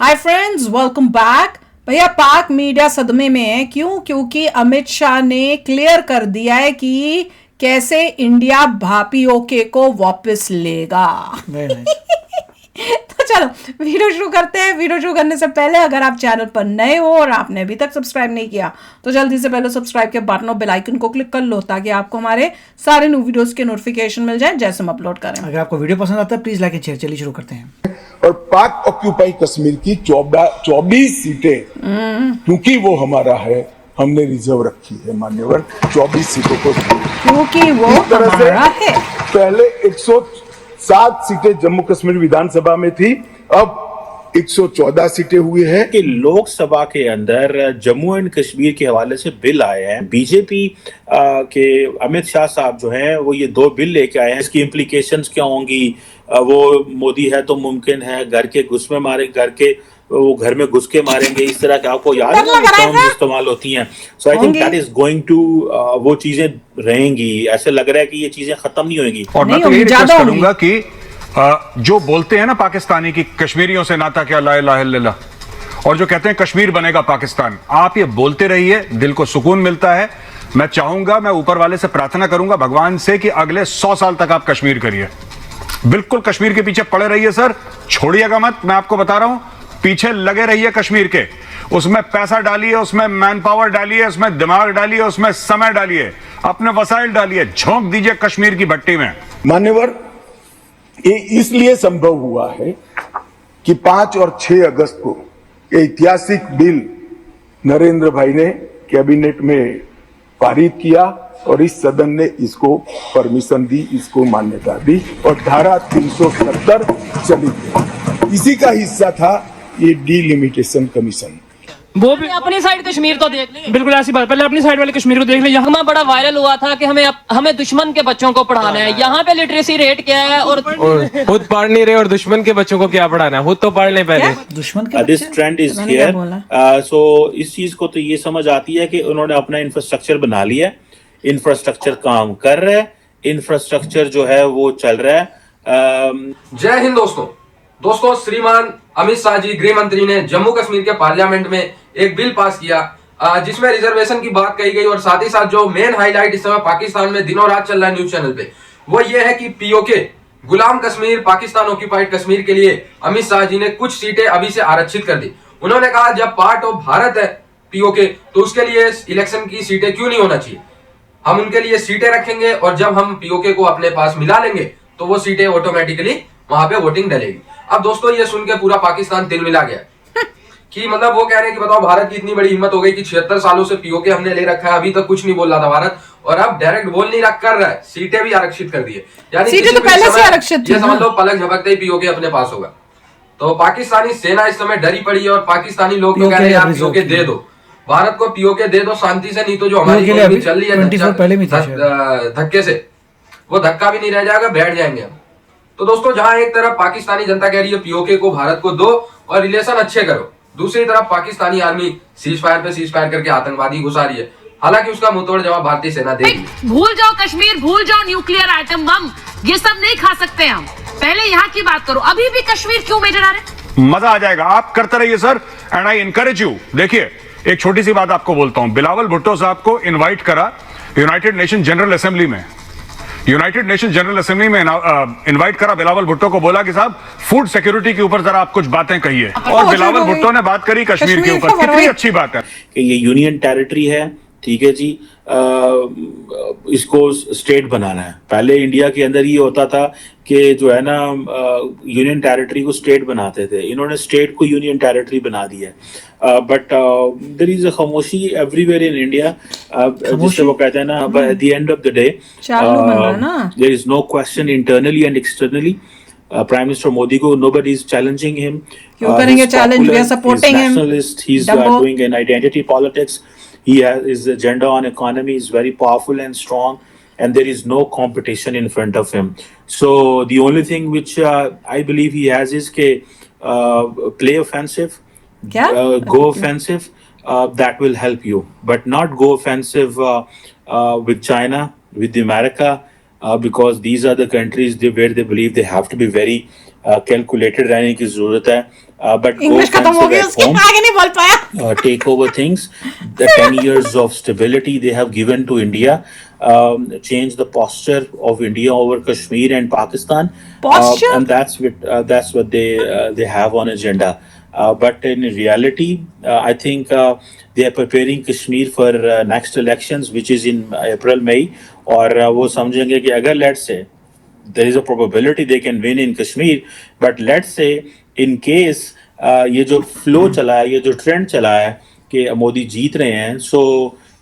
Hi friends, welcome back. भैया पाक media सदमे में है। क्यों? क्योंकि अमित शाह ने क्लियर कर दिया है कि कैसे इंडिया भापीओके को वापस लेगा। तो चलो वीडियो शुरू करते हैं। वीडियो शुरू करने से पहले अगर आप चैनल पर नए हो और आपने अभी तक सब्सक्राइब नहीं किया तो जल्दी से पहले सब्सक्राइब के बटन और बेल आइकन को क्लिक कर लो ताकि आपको हमारे सारे न्यू वीडियोस के नोटिफिकेशन मिल जाए जैसे हम अपलोड करें। अगर आपको वीडियो पसंद आता है प्लीज लाइक एंड शेयर। चलिए शुरू करते हैं। और पाक ऑक्यूपाई कश्मीर की 24 सीटें क्योंकि वो हमारा है, हमने रिजर्व रखी है मान्यवर 24 सीटों को, क्योंकि वो हमारा है। पहले 107 सीटें जम्मू कश्मीर विधानसभा में थी, अब 114 सीटें हुई है। कि लोकसभा के अंदर जम्मू एंड कश्मीर के हवाले से बिल आए हैं। बीजेपी के अमित शाह साहब जो हैं वो ये 2 बिल लेके आए हैं। इसकी इम्प्लीकेशंस क्या होंगी? वो मोदी है तो मुमकिन है घर के घुस में मारे, वो घर में घुस के मारेंगे, इस तरह के आपको याद है टर्म्स इस्तेमाल होती हैं। So I think that is going to वो चीजें रहेंगी। ऐसे लग रहा है कि ये चीजें खत्म नहीं होंगी। और मैं तो यही रिक्वेस्ट करूंगा कि जो बोलते हैं ना पाकिस्तानी की कश्मीरियों से नाता क्या ला इलाहा इल्लल्लाह, और जो कहते हैं कश्मीर बनेगा पाकिस्तान, आप ये बोलते रहिए, दिल को सुकून मिलता है। मैं चाहूंगा, मैं ऊपर वाले से प्रार्थना करूंगा भगवान से कि अगले 100 साल तक आप कश्मीर करिए, बिल्कुल कश्मीर के पीछे पड़े रहिए सर, छोड़िएगा मत। मैं आपको बता रहा हूं, पीछे लगे रहिए कश्मीर के। उसमें पैसा डालिए, उसमें मैन पावर डालिए, उसमें दिमाग डालिए, उसमें समय डालिए, अपने वसाइल डालिए, झोंक दीजिए कश्मीर की भट्टी में। मान्यवर, ये इसलिए संभव हुआ है कि 5 और 6 अगस्त को ये ऐतिहासिक बिल नरेंद्र भाई ने कैबिनेट में पारित किया और इस सदन ने इसको परमिशन दी, इसको मान्यता दी और धारा 370 चली गई। इसी का हिस्सा था ये डिलिमिटेशन कमीशन। वो भी अपनी साइड कश्मीर तो देख लें। बिल्कुल ऐसी बात, पहले अपनी साइड वाले कश्मीर को देख लें। यहाँ बड़ा वायरल हुआ था कि हमें दुश्मन के बच्चों को पढ़ाना है। यहाँ पे लिटरेसी रेट क्या है और खुद पढ़ नहीं रहे और दुश्मन के बच्चों को क्या पढ़ाना है? खुद तो पढ़ लें पहले। दुश्मन के दिस ट्रेंड इज हियर। सो इस चीज को तो ये समझ आती है कि उन्होंने अपना इंफ्रास्ट्रक्चर बना लिया है, इंफ्रास्ट्रक्चर काम कर रहा है, इंफ्रास्ट्रक्चर जो है वो चल रहा है। जय हिंद दोस्तों, श्रीमान अमित शाह जी गृह मंत्री ने जम्मू कश्मीर के पार्लियामेंट में एक बिल पास किया जिसमें रिजर्वेशन की बात कही गई और साथ ही साथ जो मेन हाईलाइट इस समय पाकिस्तान में दिनों रात चल रहा है न्यूज चैनल पे, वो ये है कि पीओके गुलाम कश्मीर, पाकिस्तान ऑक्यूपाइड कश्मीर के लिए अमित शाह जी ने कुछ सीटें अभी से आरक्षित कर दी। उन्होंने कहा जब पार्ट ऑफ भारत है पीओके तो उसके लिए इलेक्शन की सीटें क्यों नहीं होना चाहिए, हम उनके लिए सीटें रखेंगे और जब हम पीओके को अपने पास मिला लेंगे तो वो सीटें ऑटोमेटिकली वहां पे वोटिंग डलेगी। अब दोस्तों ये सुन के पूरा पाकिस्तान तिल मिला गया कि मतलब वो कह रहे हैं कि बताओ भारत की इतनी बड़ी हिम्मत हो गई कि 76 सालों से पीओके हमने ले रखा है, अभी तक कुछ नहीं बोल रहा था भारत, और अब डायरेक्ट बोल नहीं कर रहा है, सीटें भी आरक्षित कर दी है। यानी सीटें तो पहले से आरक्षित थी, ये समझ लो पलक झपकते ही पीओके अपने पास होगा। तो पाकिस्तानी सेना इस समय डरी पड़ी है और पाकिस्तानी लोग तो कह रहे हैं यार पीओके दे दो, भारत को पीओके दे दो शांति से, नहीं तो जो हमारी इकोनॉमी चल रही है धक्के से, वो धक्का भी नहीं रह जाएगा, बैठ जाएंगे हम। तो दोस्तों जहां एक तरफ पाकिस्तानी जनता कह रही है पीओके को भारत को दो और रिलेशन अच्छे करो, दूसरी तरफ पाकिस्तानी आर्मी सीज फायर करके आतंकवादी घुसा रही है। हालांकि उसका मुंहतोड़ जवाब भारतीय सेना देगी। भूल जाओ कश्मीर, भूल जाओ न्यूक्लियर आइटम बम, ये सब नहीं खा सकते हम। पहले यहाँ की बात करो, अभी भी कश्मीर क्यों मेजर आ रहे? मजा आ जाएगा, आप करते रहिए sir, and I encourage you. देखिए एक छोटी सी बात आपको बोलता हूं, बिलावल भुट्टो साहब को इन्वाइट करा यूनाइटेड नेशन जनरल असेंबली में, इनवाइट करा बिलावल भुट्टो को, बोला कि साहब फूड सिक्योरिटी के ऊपर जरा आप कुछ बातें कहिए, और बिलावल भुट्टो ने बात करी कश्मीर के ऊपर। कितनी अच्छी बात है कि ये यूनियन टेरिटरी है, ठीक है जी, इसको स्टेट बनाना है। पहले इंडिया के अंदर ये होता था कि जो है ना यूनियन टेरिटरी को स्टेट बनाते थे, इन्होंने स्टेट को यूनियन टेरिटरी बना दिया है। बट देयर इज अ खामोशी एवरीवेयर इन इंडिया, जिससे वो कहते हैं ना at the end of the day there is no question internally and externally. Prime Minister Modi को nobody is challenging him. क्यों करेंगे challenge? We are supporting him. He's doing an identity politics. He has his agenda on economy is very powerful and strong, and there is no competition in front of him. So the only thing which I believe he has is play offensive, go offensive. That will help you, but not go offensive with China, with America. Because these are the countries where they believe they have to be very calculated रहने की जरूरत है। but go English खत्म हो गई offensive at उसके home, आगे नहीं बोल पाया। take over things. The 10 years of stability they have given to India, change the posture of India over Kashmir and Pakistan. Posture? And that's what they have on agenda. But in reality, I think they are preparing Kashmir for next elections, which is in April, May. और वो समझेंगे कि अगर let's say there is a probability they can win in Kashmir, but let's say in case ये जो flow चला है, ये जो ट्रेंड चला है कि मोदी जीत रहे हैं, सो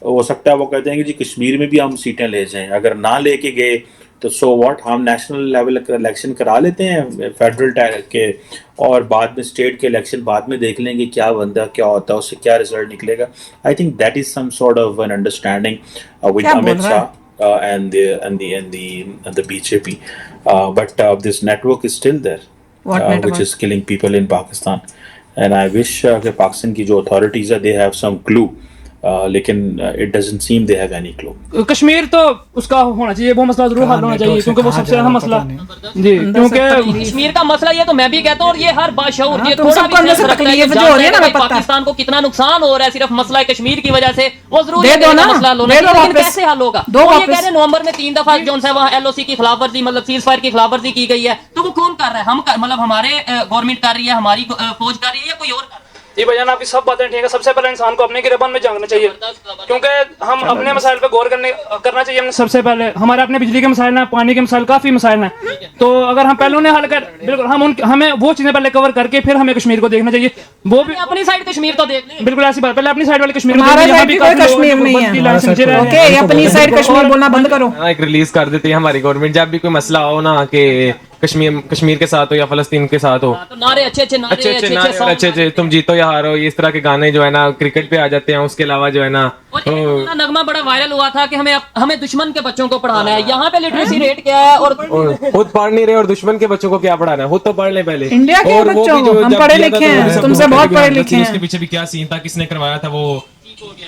हो सकता है वो कहते हैं कि जी कश्मीर में भी हम सीटें ले जाएं, अगर ना लेके गए तो सो व्हाट, हम नेशनल लेवल का इलेक्शन करा लेते हैं फेडरल के, और बाद में स्टेट के इलेक्शन बाद में देख लेंगे क्या बनता क्या होता है, उससे क्या रिजल्ट निकलेगा. I think that is some sort of an understanding with Amit Shah and the BJP, but this network is still there, which is killing people in Pakistan, and I wish that Pakistan की जो authorities है they have some clue, लेकिन it doesn't seem they have any clue. Kashmir तो उसका होना चाहिए, वो मसला जरूर हल होना चाहिए, क्योंकि वो सबसे अहम मसला जी, क्योंकि कश्मीर का मसला ये तो मैं भी कहता हूँ, और ये हर बाशऊर ये थोड़ा भी सेंस रखता है कि पाकिस्तान को कितना नुकसान हो रहा है सिर्फ मसला कश्मीर की वजह से, वो जरूर मसला होना चाहिए, लेकिन कैसे हल होगा? वो ये कह रहे हैं नवंबर में 3 दफा जो है वहाँ LOC की खिलाफवर्जी, मतलब सीज फायर की खिलाफवर्जी की गई है, तो वो कौन कर रहा है? हम मतलब हमारे गवर्नमेंट कर रही है, हमारी फौज कर रही है, या कोई और कर रहा है? जी भैया आपकी सब बातें ठीक है। सबसे पहले इंसान को अपने गिरबान में झांकना चाहिए, क्योंकि हम अपने मसाइल पे गौर करना चाहिए। हमने सबसे पहले हमारे अपने बिजली के मसाइल हैं, पानी के मसाइल, काफी मसाइल हैं, तो अगर हम पहले उन्हें हल कर, बिल्कुल हमें वो चीजें पहले कवर करके फिर हमें कश्मीर को देखना चाहिए। वो भी अपनी साइड कश्मीर तो देख लें, बिल्कुल ऐसी बात, पहले अपनी साइड वाले कश्मीर को कश्मीर नहीं है, ओके अपनी साइड कश्मीर बोलना बंद करो। एक रिलीज कर देती है हमारी गवर्नमेंट, जब भी कोई मसला हो ना कि कश्मीर के साथ हो या फलस्तीन के साथ हो, तो नारे अच्छे तुम जीतो या हारो, इस तरह के गाने जो है ना क्रिकेट पे आ जाते हैं। उसके अलावा जो है ना नगमा बड़ा वायरल हुआ था कि हमें दुश्मन के बच्चों को पढ़ाना है। यहाँ पे लिटरेसी रेट क्या है, और खुद पढ़ नहीं रहे और दुश्मन के बच्चों को क्या पढ़ाना है? खुद तो पढ़ ले पहले। इंडिया के बच्चों को हम पढ़े लिखे हैं, तुमसे बहुत पढ़े लिखे हैं। उसके पीछे भी क्या सीन था, किसने करवाया था, वो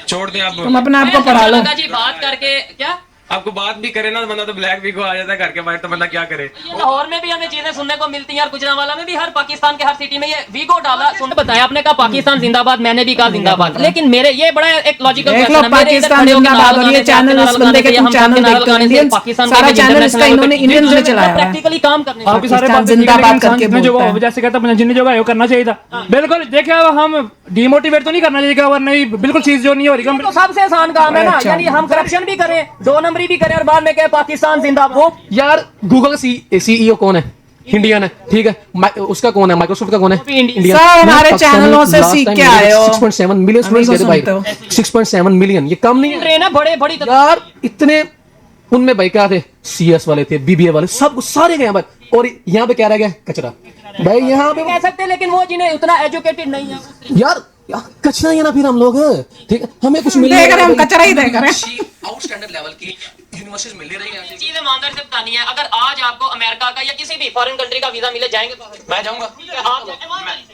छोड़ दें आप, तुम अपने आप को पढ़ा लो। जी बात करके क्या आपको बात भी करे ना बंदा तो ब्लैक वीक आ जाता है घर के बाहर, तो बंदा क्या करे? लाहौर में भी हमें चीजें सुनने को मिलती हैं, और गुजरांवाला में भी, हर पाकिस्तान के हर सिटी में ये वीगो डाला। सुनने बताया आपने कहा पाकिस्तान जिंदाबाद, मैंने भी कहा जिंदाबाद, लेकिन मेरे ये बड़ा एक लॉजिकल क्वेश्चन है, पाकिस्तान जिंदाबाद, और ये चैनल इस बंदे के तुम चैनल देखते हो, पाकिस्तान सारा चैनल इसका इन्होंने इंडियन ने चलाया है, प्रैक्टिकली काम करने आपके सारे बात जिंदाबाद करके बोलते हैं, जैसे कहता है जिन्हें जो है करना चाहिए था। बिल्कुल देखिए, हम डिमोटिवेट तो नहीं करना चाहिए, और नहीं बिल्कुल चीज जो नहीं हो रही, तो सबसे आसान काम है ना, यानी हम करप्शन भी करें, 2 नंबरी भी करें, और बाद में पाकिस्तान जिंदाबाद। यार गूगल का CEO कौन है? इंडियन है, ठीक है। उसका कौन है? माइक्रोसॉफ्ट का कौन है? इंडियन। हमारे चैनलों से सीख के आए हो। 6.7 मिलियन स्टूडेंट्स गए थे भाई, 6.7 मिलियन, ये कम नहीं है। बड़े बड़ी यार इतने, उनमें भाई क्या थे, CS वाले थे, BBA वाले, सब सारे गए भाई, और यहाँ पे क्या रह गया? कचरा भाई। यहाँ पे कह सकते, लेकिन वो जिन्हें उतना एजुकेटेड नहीं है यार कचरा ही है ना फिर हम लोग, ठीक है, हमें कुछ मिल रहा है, हम कचरा ही देख रहे हैं। आउटस्टैंडर्ड लेवल की यूनिवर्सिटीज मिल रही हैं। चीजें ईमानदार से बतानी है, अगर आज आपको अमेरिका का या किसी भी फॉरेन कंट्री का वीजा मिले, जाएंगे तो? मैं जाऊंगा,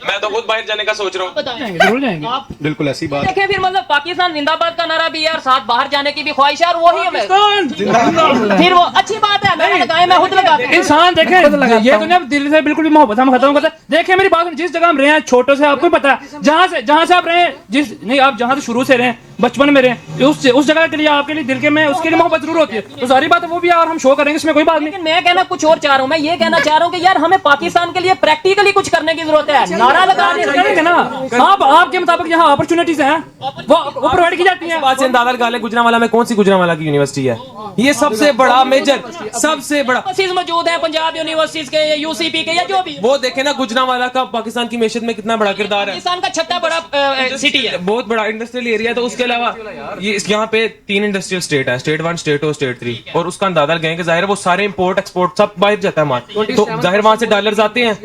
मैं तो खुद बाहर जाने का सोच रहा हूँ। जरूर जाएंगे, बिल्कुल ऐसी बात। देखिए फिर मतलब पाकिस्तान जिंदाबाद का नारा भी है, और साथ बाहर जाने की भी ख्वाहिश है, और वही हमें फिर वो अच्छी बात है, मैं लगाए, मैं खुद लगाता हूं। इंसान देखे ये दुनिया दिल से बिल्कुल भी मोहब्बत हम खत्म करते हैं। देखिए मेरी बात, जिस जगह हम रहे हैं छोटे से, आपको पता है, जहाँ से आप रहे हैं, जिस नहीं आप जहाँ से शुरू से रहे, बचपन में रहे, उस जगह के लिए आपके लिए दिल के में उसके लिए मोहब्बत जरूर होती है, तो सारी बात है वो भी, और हम शो करेंगे, इसमें कोई बात नहीं। मैं कहना कुछ और चाह रहा हूँ, मैं ये कहना चाह रहा हूँ कि यार हमें पाकिस्तान के लिए प्रैक्टिकली कुछ करने की जरूरत है। नारा लगाने ना आप आपके मुताबिक यहाँ अपॉर्चुनिटीज हैं, वो प्रोवाइड की जाती है। बात से अंदाजा लगा ले, गुजरांवाला में कौन सी गुजरांवाला की यूनिवर्सिटी है? ये सबसे बड़ा मेजर, सबसे बड़ा चीज मौजूद है, पंजाब यूनिवर्सिटीज के, UCP के, या जो भी। वो देखे ना गुजरांवाला का पाकिस्तान की मैशत में कितना बड़ा किरदार है। पाकिस्तान का 6था बड़ा सिटी है, बहुत बड़ा इंडस्ट्रियल एरिया। तो उसके अलावा ये यहाँ पे 3 इंडस्ट्रियल स्टेट है, स्टेट 1, स्टेट 2, स्टेट 3, और उसका अंदाजा लगाएं कि जाहिर है वो सारे इंपोर्ट एक्सपोर्ट सब बाहर जाता है माल, तो जाहिर वहां से डॉलर्स आते हैं।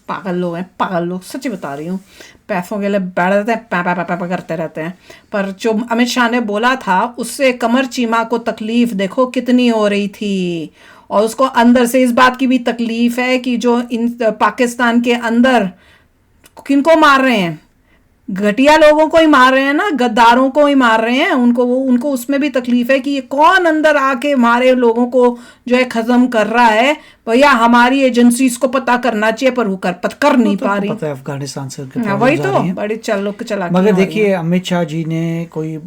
पागल लोग हैं, पागल लोग, सच्ची बता रही हूँ, पैसों के लिए बैठ जाते हैं, पा करते रहते हैं। पर जो अमित शाह ने बोला था, उससे कमर चीमा को तकलीफ देखो कितनी हो रही थी, और उसको अंदर से इस बात की भी तकलीफ है कि जो इन पाकिस्तान के अंदर किनको मार रहे हैं, घटिया लोगों को ही मार रहे हैं ना, गद्दारों को ही मार रहे हैं। उनको उसमें भी तकलीफ है कि ये कौन अंदर आके हमारे लोगों को जो है खत्म कर रहा है। भैया हमारी एजेंसी को पता करना चाहिए, पर वो कर नहीं पा रही। पता है अफगानिस्तान से वही तो बड़ी चला। मगर देखिए अमित शाह जी ने कोई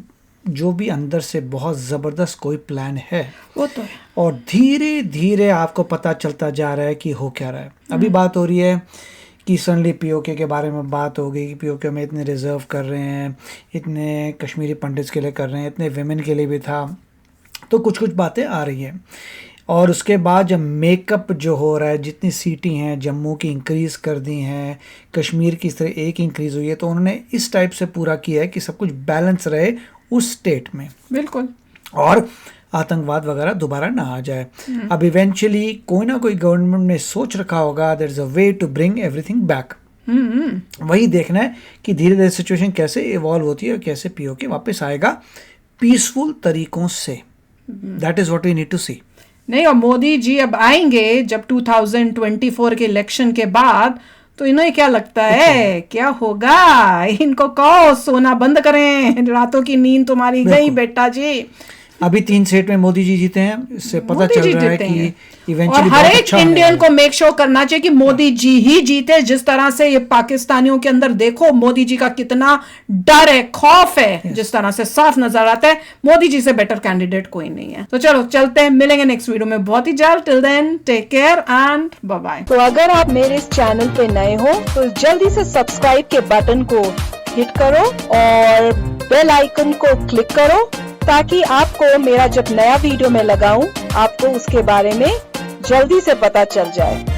जो भी अंदर से बहुत जबरदस्त कोई प्लान है वो तो है, और धीरे धीरे आपको पता चलता जा रहा है कि हो क्या रहा है। अभी बात हो रही है कि सडनली पीओके के बारे में बात हो गई कि पीओके में इतने रिजर्व कर रहे हैं, इतने कश्मीरी पंडित्स के लिए कर रहे हैं, इतने विमेन के लिए भी था, तो कुछ बातें आ रही हैं। और उसके बाद जब मेकअप जो हो रहा है, जितनी सीटें हैं जम्मू की इंक्रीज़ कर दी हैं, कश्मीर की इस तरह एक इंक्रीज़ हुई है, तो उन्होंने इस टाइप से पूरा किया है कि सब कुछ बैलेंस रहे उस स्टेट में, बिल्कुल, और आतंकवाद वगैरह दोबारा ना आ जाए। अब इवेंचुअली कोई ना कोई गवर्नमेंट ने सोच रखा होगा there is a way to bring everything back. वही देखना है कि धीरे धीरे सिचुएशन कैसे इवॉल्व होती है और कैसे पीओके वापस आएगा पीसफुल तरीकों से। That is what we need to see. नहीं, और मोदी जी अब आएंगे जब 2024 के इलेक्शन के बाद, तो इन्हें क्या लगता है क्या होगा? इनको कहो सोना बंद करें, रातों की नींद तुम्हारी गई बेटा जी। अभी 3 स्टेट में मोदी जी जीते हैं, इससे पता चल रहा है कि इवेंचुअली और हर एक इंडियन को मेक श्योर करना चाहिए कि मोदी जी ही जीते। जिस तरह से ये पाकिस्तानियों के अंदर देखो मोदी जी का कितना डर है, खौफ है, जिस तरह से साफ नजर आता है। मोदी जी से बेटर कैंडिडेट कोई नहीं है। तो चलो चलते हैं, मिलेंगे नेक्स्ट वीडियो में बहुत ही जल्द। Till then take care and bye bye. तो अगर आप मेरे इस चैनल पे नए हो तो जल्दी से सब्सक्राइब के बटन को हिट करो और बेल आइकन को क्लिक करो, ताकि आपको मेरा जब नया वीडियो मैं लगाऊं आपको उसके बारे में जल्दी से पता चल जाए।